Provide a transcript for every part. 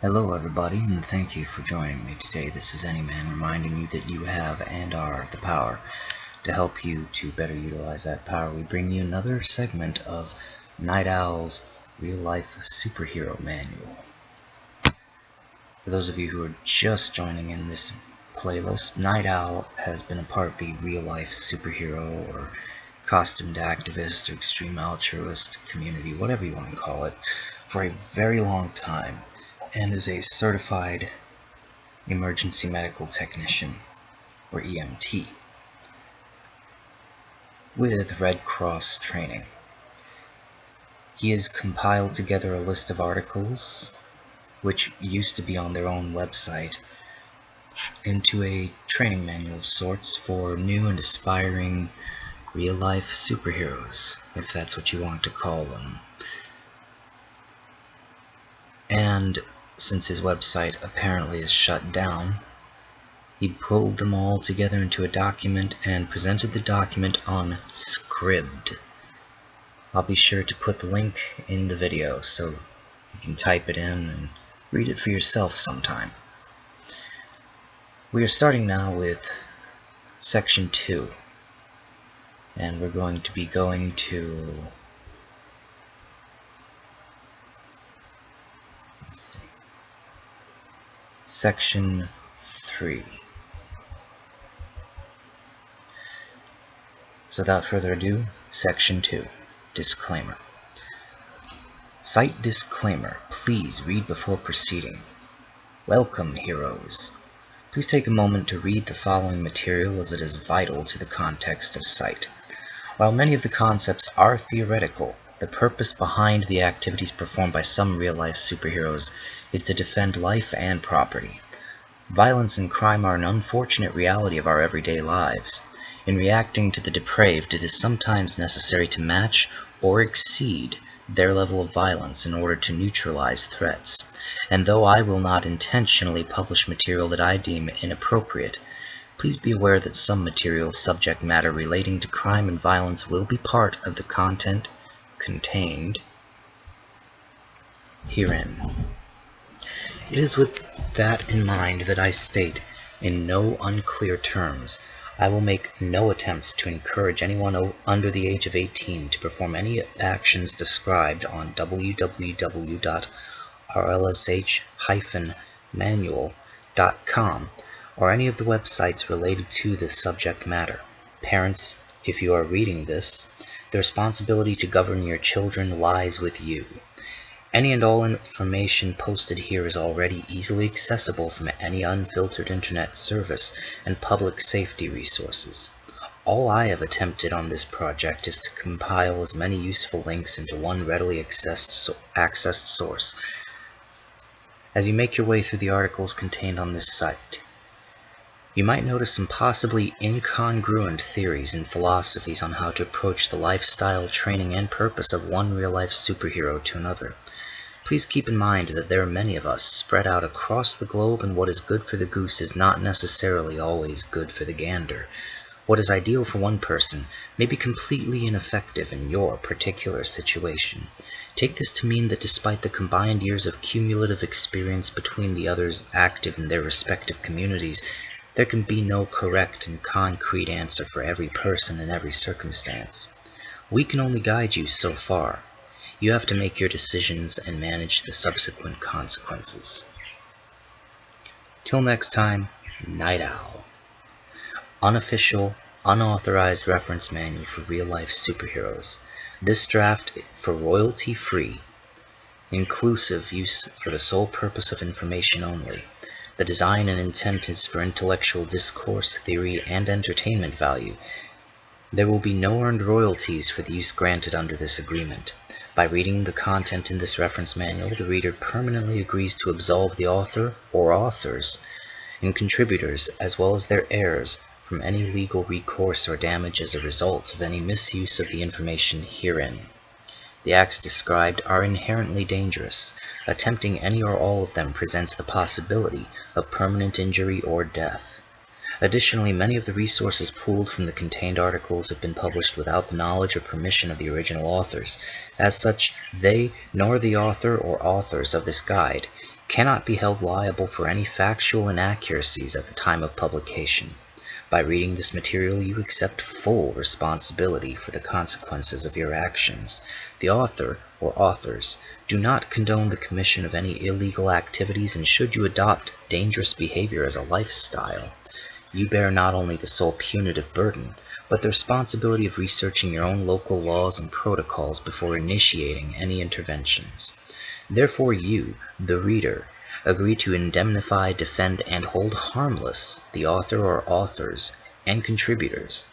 Hello everybody, and thank you for joining me today. This is Anyman, reminding you that you have and are the power. To help you to better utilize that power, we bring you another segment of Night Owl's real-life superhero manual. For those of you who are just joining in this playlist, Night Owl has been a part of the real-life superhero or costumed activist or extreme altruist community, whatever you want to call it, for a very long time, and is a certified emergency medical technician, or EMT, with Red Cross training. He has compiled together a list of articles, which used to be on their own website, into a training manual of sorts for new and aspiring real-life superheroes, if that's what you want to call them. And since his website apparently is shut down, he pulled them all together into a document and presented the document on Scribd. I'll be sure to put the link in the video so you can type it in and read it for yourself sometime. We are starting now with section 2, and we're going to be going to section 3. So without further ado, section 2, disclaimer. Site disclaimer. Please read before proceeding. Welcome, heroes. Please take a moment to read the following material, as it is vital to the context of site. While many of the concepts are theoretical, the purpose behind the activities performed by some real-life superheroes is to defend life and property. Violence and crime are an unfortunate reality of our everyday lives. In reacting to the depraved, it is sometimes necessary to match or exceed their level of violence in order to neutralize threats. And though I will not intentionally publish material that I deem inappropriate, please be aware that some material subject matter relating to crime and violence will be part of the content contained herein. It is with that in mind that I state, in no unclear terms, I will make no attempts to encourage anyone under the age of 18 to perform any actions described on www.RLSH-manual.com or any of the websites related to this subject matter. Parents, if you are reading this, the responsibility to govern your children lies with you. Any and all information posted here is already easily accessible from any unfiltered internet service and public safety resources. All I have attempted on this project is to compile as many useful links into one readily accessed source. As you make your way through the articles contained on this site, you might notice some possibly incongruent theories and philosophies on how to approach the lifestyle, training, and purpose of one real-life superhero to another. Please keep in mind that there are many of us spread out across the globe, and what is good for the goose is not necessarily always good for the gander. What is ideal for one person may be completely ineffective in your particular situation. Take this to mean that despite the combined years of cumulative experience between the others active in their respective communities, there can be no correct and concrete answer for every person in every circumstance. We can only guide you so far. You have to make your decisions and manage the subsequent consequences. Till next time, Night Owl. Unofficial, unauthorized reference manual for real-life superheroes. This draft for royalty-free, inclusive use for the sole purpose of information only. The design and intent is for intellectual discourse, theory, and entertainment value. There will be no earned royalties for the use granted under this agreement. By reading the content in this reference manual, the reader permanently agrees to absolve the author or authors and contributors, as well as their heirs, from any legal recourse or damage as a result of any misuse of the information herein. The acts described are inherently dangerous. Attempting any or all of them presents the possibility of permanent injury or death. Additionally, many of the resources pulled from the contained articles have been published without the knowledge or permission of the original authors. As such, they, nor the author or authors of this guide, cannot be held liable for any factual inaccuracies at the time of publication. By reading this material, you accept full responsibility for the consequences of your actions. The author or authors do not condone the commission of any illegal activities, and should you adopt dangerous behavior as a lifestyle, you bear not only the sole punitive burden, but the responsibility of researching your own local laws and protocols before initiating any interventions. Therefore you, the reader, agree to indemnify, defend, and hold harmless the author or authors and contributors,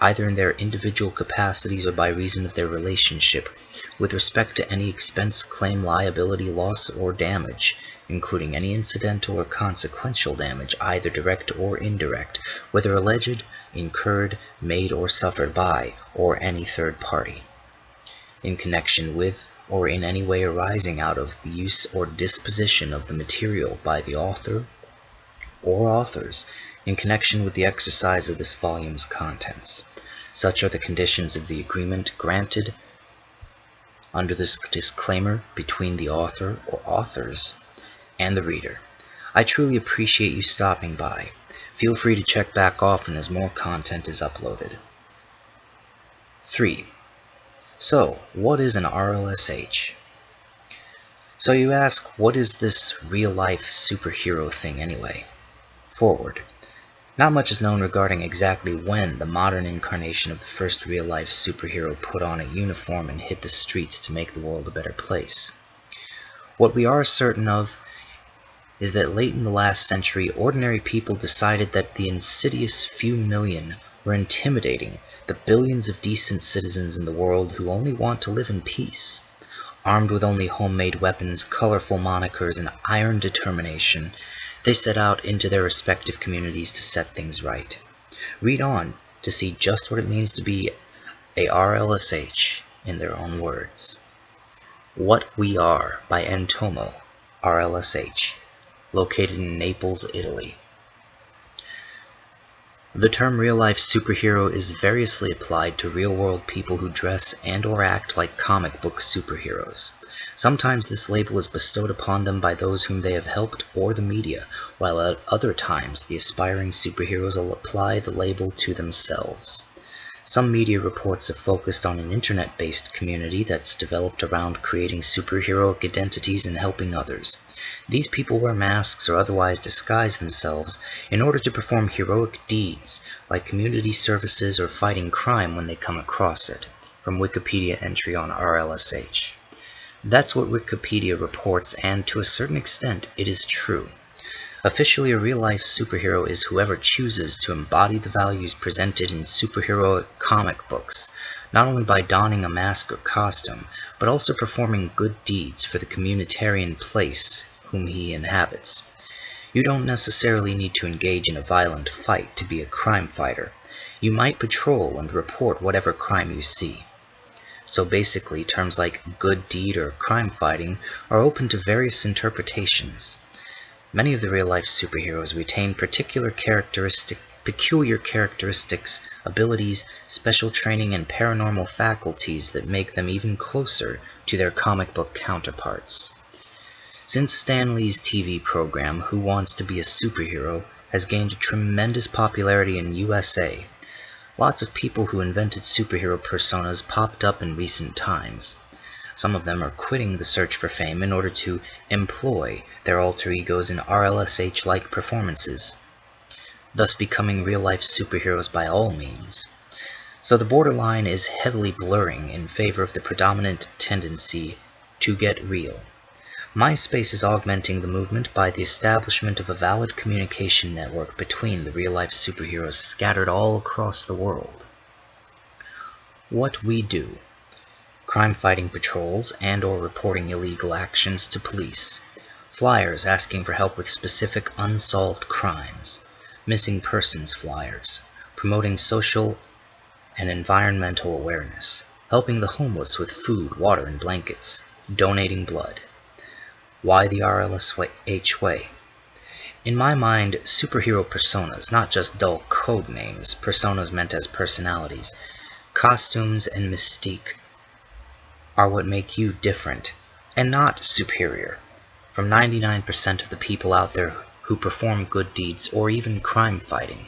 either in their individual capacities or by reason of their relationship, with respect to any expense, claim, liability, loss, or damage, including any incidental or consequential damage, either direct or indirect, whether alleged, incurred, made, or suffered by, or any third party, in connection with, or in any way arising out of the use or disposition of the material by the author or authors in connection with the exercise of this volume's contents. Such are the conditions of the agreement granted under this disclaimer between the author or authors and the reader. I truly appreciate you stopping by. Feel free to check back often as more content is uploaded. 3. So, what is an RLSH? So you ask, what is this real-life superhero thing anyway? Forward. Not much is known regarding exactly when the modern incarnation of the first real-life superhero put on a uniform and hit the streets to make the world a better place. What we are certain of is that late in the last century, ordinary people decided that the insidious few million were intimidating the billions of decent citizens in the world who only want to live in peace. Armed with only homemade weapons, colorful monikers, and iron determination, they set out into their respective communities to set things right. Read on to see just what it means to be a RLSH in their own words. What We Are by Entomo, R.L.S.H, located in Naples, Italy. The term real-life superhero is variously applied to real-world people who dress and or act like comic book superheroes. Sometimes this label is bestowed upon them by those whom they have helped or the media, while at other times the aspiring superheroes will apply the label to themselves. Some media reports have focused on an internet-based community that's developed around creating superheroic identities and helping others. These people wear masks or otherwise disguise themselves in order to perform heroic deeds like community services or fighting crime when they come across it, from Wikipedia entry on R.L.S.H. That's what Wikipedia reports, and to a certain extent it is true. Officially, a real-life superhero is whoever chooses to embody the values presented in superheroic comic books, not only by donning a mask or costume, but also performing good deeds for the communitarian place whom he inhabits. You don't necessarily need to engage in a violent fight to be a crime fighter. You might patrol and report whatever crime you see. So basically, terms like good deed or crime fighting are open to various interpretations. Many of the real-life superheroes retain peculiar characteristics, abilities, special training, and paranormal faculties that make them even closer to their comic book counterparts. Since Stan Lee's TV program, Who Wants to Be a Superhero, has gained tremendous popularity in USA, lots of people who invented superhero personas popped up in recent times. Some of them are quitting the search for fame in order to employ their alter egos in RLSH-like performances, thus becoming real-life superheroes by all means. So the borderline is heavily blurring in favor of the predominant tendency to get real. MySpace is augmenting the movement by the establishment of a valid communication network between the real-life superheroes scattered all across the world. What we do. Crime-fighting patrols and or reporting illegal actions to police. Flyers asking for help with specific unsolved crimes. Missing persons flyers. Promoting social and environmental awareness. Helping the homeless with food, water, and blankets. Donating blood. Why the R.L.S.H way? In my mind, superhero personas, not just dull code names, personas meant as personalities, costumes, and mystique, are what make you different and not superior. from 99% of the people out there who perform good deeds or even crime fighting.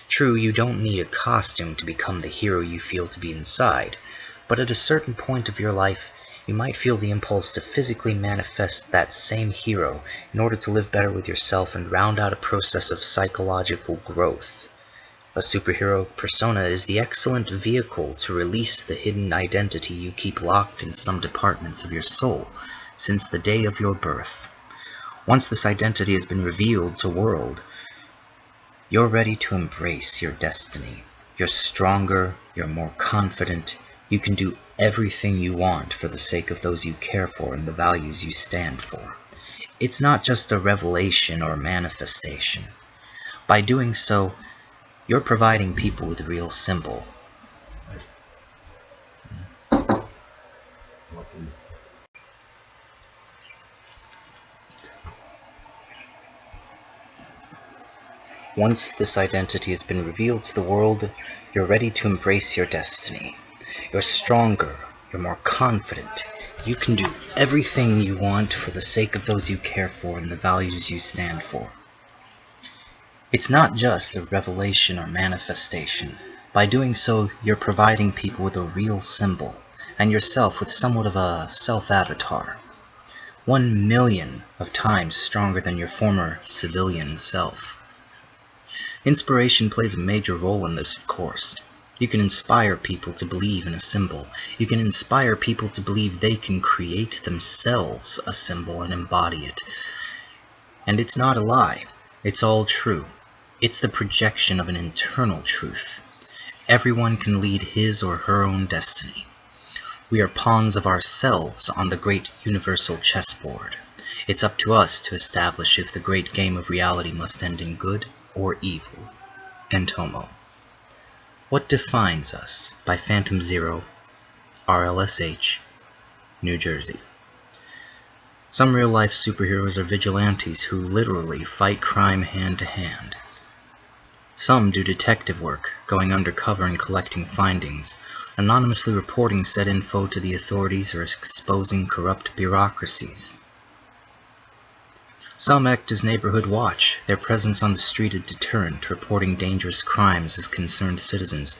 True, you don't need a costume to become the hero you feel to be inside, but at a certain point of your life, you might feel the impulse to physically manifest that same hero in order to live better with yourself and round out a process of psychological growth. A superhero persona is the excellent vehicle to release the hidden identity you keep locked in some departments of your soul since the day of your birth. Once this identity has been revealed to the world, you're ready to embrace your destiny. You're stronger, you're more confident, you can do everything you want for the sake of those you care for and the values you stand for. It's not just a revelation or manifestation. By doing so, you're providing people with a real symbol. Once this identity has been revealed to the world, you're ready to embrace your destiny. You're stronger, you're more confident, you can do everything you want for the sake of those you care for and the values you stand for. It's not just a revelation or manifestation. By doing so, you're providing people with a real symbol, and yourself with somewhat of a self-avatar. 1,000,000 of times stronger than your former civilian self. Inspiration plays a major role in this, of course. You can inspire people to believe in a symbol. You can inspire people to believe they can create themselves a symbol and embody it. And it's not a lie. It's all true. It's the projection of an internal truth. Everyone can lead his or her own destiny. We are pawns of ourselves on the great universal chessboard. It's up to us to establish if the great game of reality must end in good or evil. Entomo. What Defines Us by Phantom Zero, R.L.S.H, New Jersey. Some real-life superheroes are vigilantes who literally fight crime hand to hand. Some do detective work, going undercover and collecting findings, anonymously reporting said info to the authorities or exposing corrupt bureaucracies. Some act as neighborhood watch, their presence on the street a deterrent, reporting dangerous crimes as concerned citizens.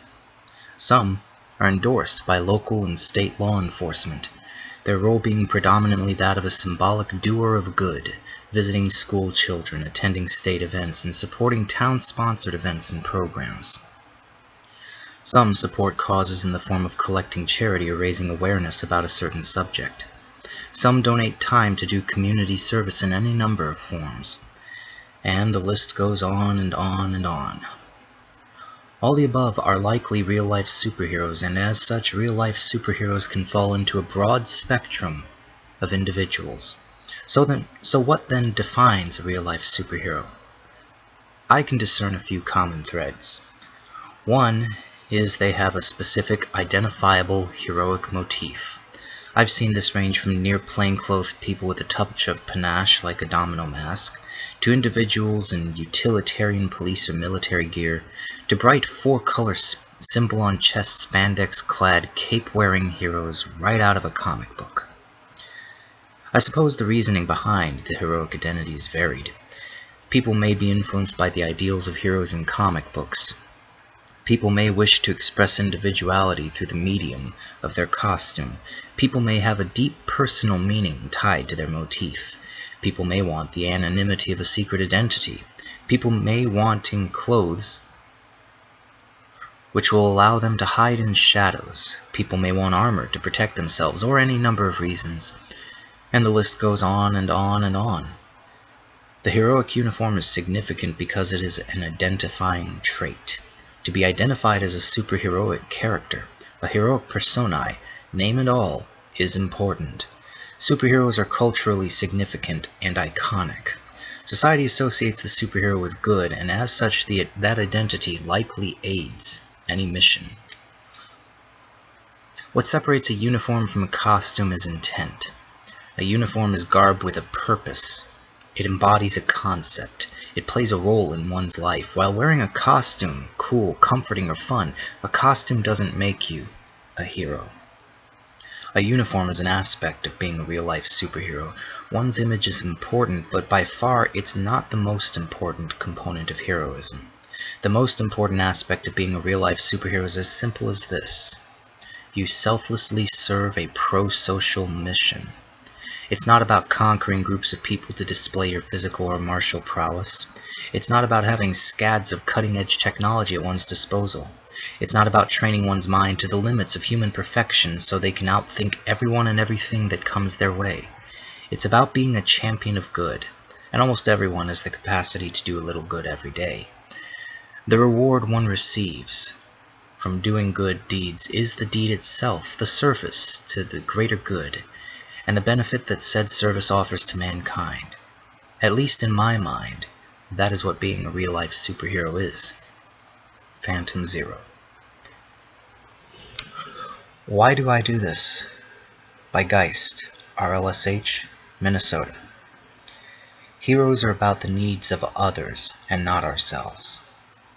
Some are endorsed by local and state law enforcement, their role being predominantly that of a symbolic doer of good, visiting school children, attending state events, and supporting town-sponsored events and programs. Some support causes in the form of collecting charity or raising awareness about a certain subject. Some donate time to do community service in any number of forms. And the list goes on and on and on. All the above are likely real-life superheroes, and as such, real-life superheroes can fall into a broad spectrum of individuals. So what then defines a real-life superhero? I can discern a few common threads. One is they have a specific, identifiable, heroic motif. I've seen this range from near plainclothed people with a touch of panache like a domino mask, to individuals in utilitarian police or military gear, to bright four-color symbol-on-chest spandex-clad, cape-wearing heroes right out of a comic book. I suppose the reasoning behind the heroic identity is varied. People may be influenced by the ideals of heroes in comic books. People may wish to express individuality through the medium of their costume. People may have a deep personal meaning tied to their motif. People may want the anonymity of a secret identity. People may want in clothes which will allow them to hide in shadows. People may want armor to protect themselves, or any number of reasons. And the list goes on and on and on. The heroic uniform is significant because it is an identifying trait. To be identified as a superheroic character, a heroic personae, name and all, is important. Superheroes are culturally significant and iconic. Society associates the superhero with good, and as such, that identity likely aids any mission. What separates a uniform from a costume is intent. A uniform is garb with a purpose. It embodies a concept. It plays a role in one's life. While wearing a costume, cool, comforting, or fun, a costume doesn't make you a hero. A uniform is an aspect of being a real-life superhero. One's image is important, but by far it's not the most important component of heroism. The most important aspect of being a real-life superhero is as simple as this. You selflessly serve a pro-social mission. It's not about conquering groups of people to display your physical or martial prowess. It's not about having scads of cutting-edge technology at one's disposal. It's not about training one's mind to the limits of human perfection so they can outthink everyone and everything that comes their way. It's about being a champion of good, and almost everyone has the capacity to do a little good every day. The reward one receives from doing good deeds is the deed itself, the service to the greater good, and the benefit that said service offers to mankind. At least in my mind, that is what being a real-life superhero is. Phantom Zero. Why do I do this? By Geist, R.L.S.H, Minnesota. Heroes are about the needs of others and not ourselves.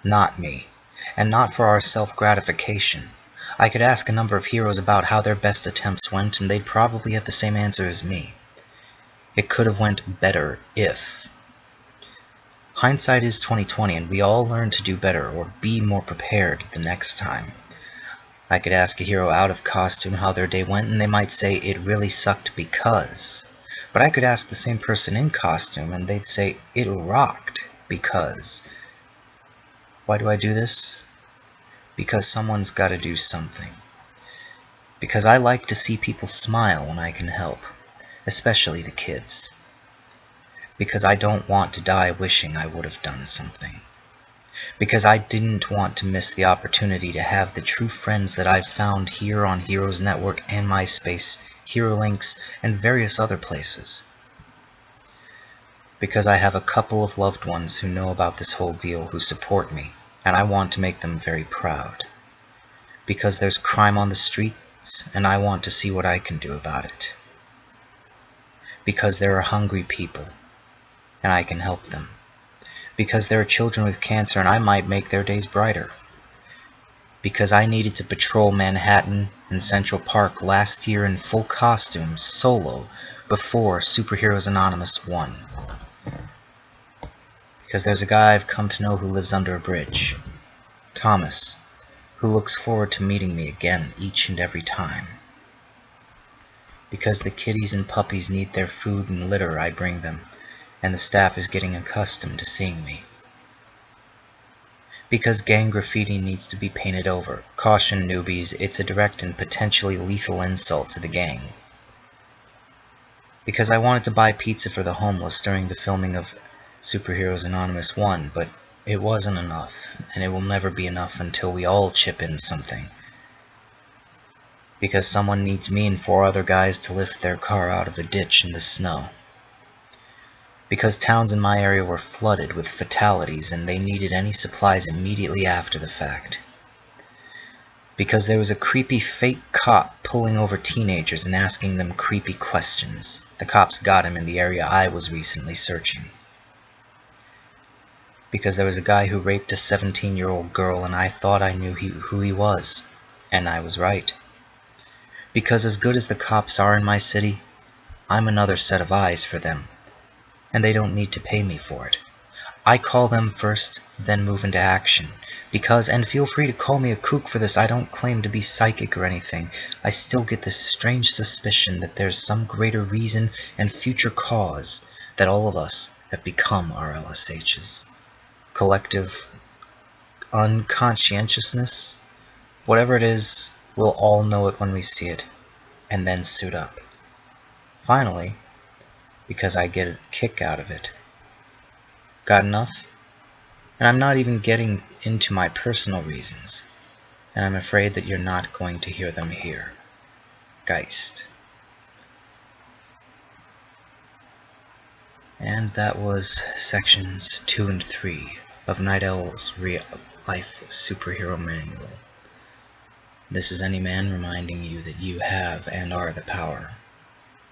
Not me, and not for our self-gratification. I could ask a number of heroes about how their best attempts went, and they'd probably have the same answer as me. It could have went better if. Hindsight is 20/20, and we all learn to do better or be more prepared the next time. I could ask a hero out of costume how their day went, and they might say it really sucked because. But I could ask the same person in costume, and they'd say it rocked because. Why do I do this? Because someone's got to do something. Because I like to see people smile when I can help, especially the kids. Because I don't want to die wishing I would have done something. Because I didn't want to miss the opportunity to have the true friends that I've found here on Heroes Network and MySpace, HeroLinks, and various other places. Because I have a couple of loved ones who know about this whole deal who support me, and I want to make them very proud. Because there's crime on the streets, and I want to see what I can do about it. Because there are hungry people, and I can help them. Because there are children with cancer, and I might make their days brighter. Because I needed to patrol Manhattan and Central Park last year in full costume, solo, before Superheroes Anonymous won. Because there's a guy I've come to know who lives under a bridge, Thomas, who looks forward to meeting me again each and every time. Because the kitties and puppies need their food and litter I bring them, and the staff is getting accustomed to seeing me. Because gang graffiti needs to be painted over. Caution, newbies, it's a direct and potentially lethal insult to the gang. Because I wanted to buy pizza for the homeless during the filming of Superheroes Anonymous 1, but it wasn't enough, and it will never be enough until we all chip in something. Because someone needs me and 4 other guys to lift their car out of a ditch in the snow. Because towns in my area were flooded with fatalities and they needed any supplies immediately after the fact. Because there was a creepy fake cop pulling over teenagers and asking them creepy questions. The cops got him in the area I was recently searching. Because there was a guy who raped a 17-year-old girl and I thought I knew who he was. And I was right. Because as good as the cops are in my city, I'm another set of eyes for them. And they don't need to pay me for it. I call them first, then move into action. Because, and feel free to call me a kook for this, I don't claim to be psychic or anything. I still get this strange suspicion that there's some greater reason and future cause that all of us have become RLSHs. Collective unconscientiousness? Whatever it is, we'll all know it when we see it, and then suit up. Finally, because I get a kick out of it. Got enough? And I'm not even getting into my personal reasons, and I'm afraid that you're not going to hear them here. Geist. And that was sections 2 and 3 of Night Owl's Real Life Superhero Manual. This is Anyman reminding you that you have and are the power.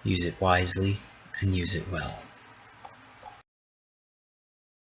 Use it wisely and use it well.